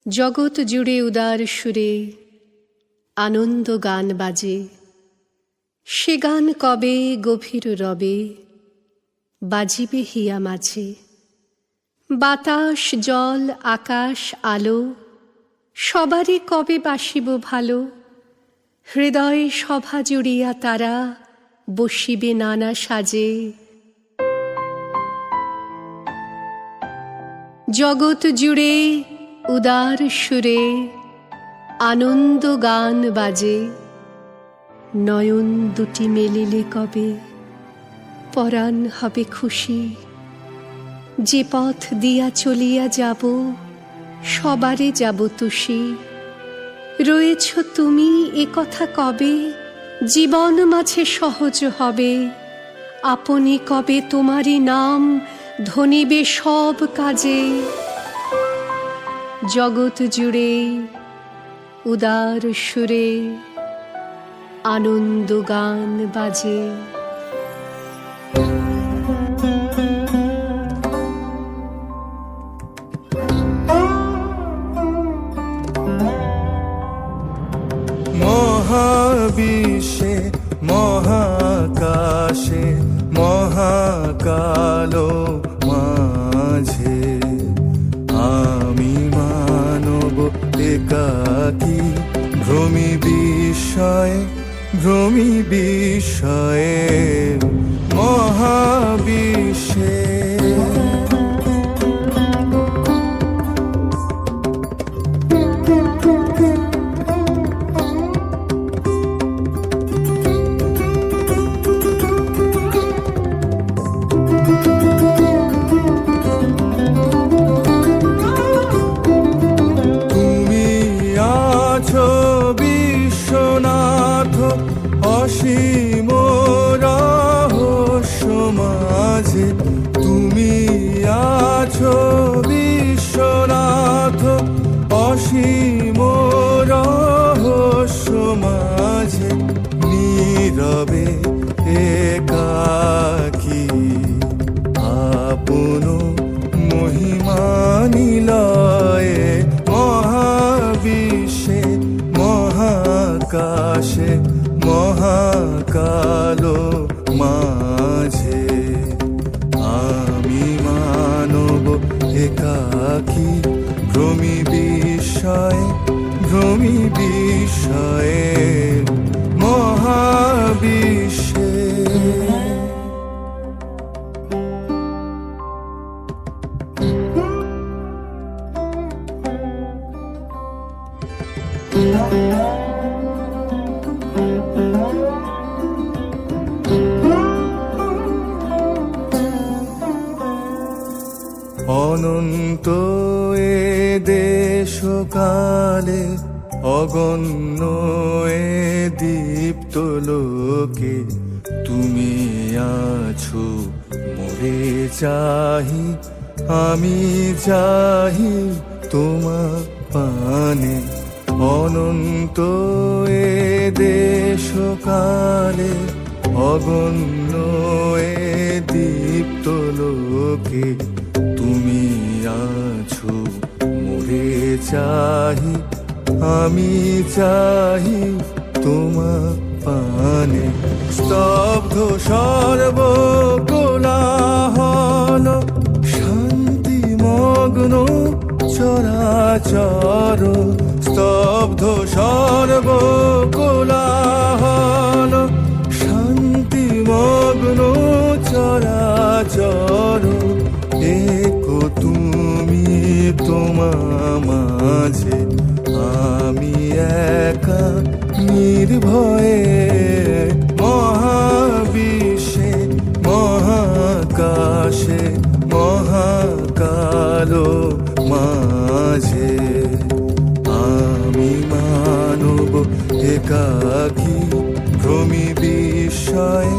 জগৎ জুড়ে উদার সুরে আনন্দ গান বাজে, সে গান কবে গভীর রবে বাজিবে হিয়া মাঝে। বাতাস জল আকাশ আলো সবারই কবে বাসিব ভালো, হৃদয় সভা জুড়িয়া তারা বসিবে নানা সাজে। জগৎ জুড়ে উদার সুরে আনন্দ গান বাজে, নয়ন দুটি মেলিলে কবে পরাণ হবে খুশি। যে পথ দিয়া চলিয়া যাব সবারে যাব তুষি। রয়েছ তুমি এ কথা কবে জীবন মাঝে সহজ হবে, আপনি কবে তোমারই নাম ধনিবে সব কাজে। জগৎ জুড়ে উদার সুরে আনন্দ গান বাজে। মহাবিশ্বে মহাকাশে মহাকালো মাঝে আমি মানব একাকী ভ্রমি বিষয়ে মহাবিশ্বে। অসীম রহস্য মাঝে তুমি আছো বিশ্বনাথ, অসীম রহস্য মাঝে নীরবে একাকী আপন মহিমা নিলয়ে। মহাবিশ্বে মহাকাশে মহাকালো মাঝে আমি মানব একাকী ভ্রমি বিষয়ে মহাবিশ্বে। অনন্ত এ দেশকালে অগণ্য এ দীপ্ত লোকে তুমি আছো মোরে চাহি, আমি চাহি তোমার পানে। অনন্ত এ দেশকালে অগণ্য এ দীপ্ত লোকে তুমি আছো মোরে চাহি, আমি চাহি তোমার পানে। স্তব্ধ সর্বকোলাহল শান্তিমগ্ন চরাচর, স্তব্ধ সর্বকোলাহল শান্তিমগ্ন চরাচর। একো তুমি তোমার মাঝে আমি একা নির্ভয়ে। মহাবিশ্বে মহাকাশে মহাকালো মাঝে আমি মানব একাকী ভ্রমি বিষয়ে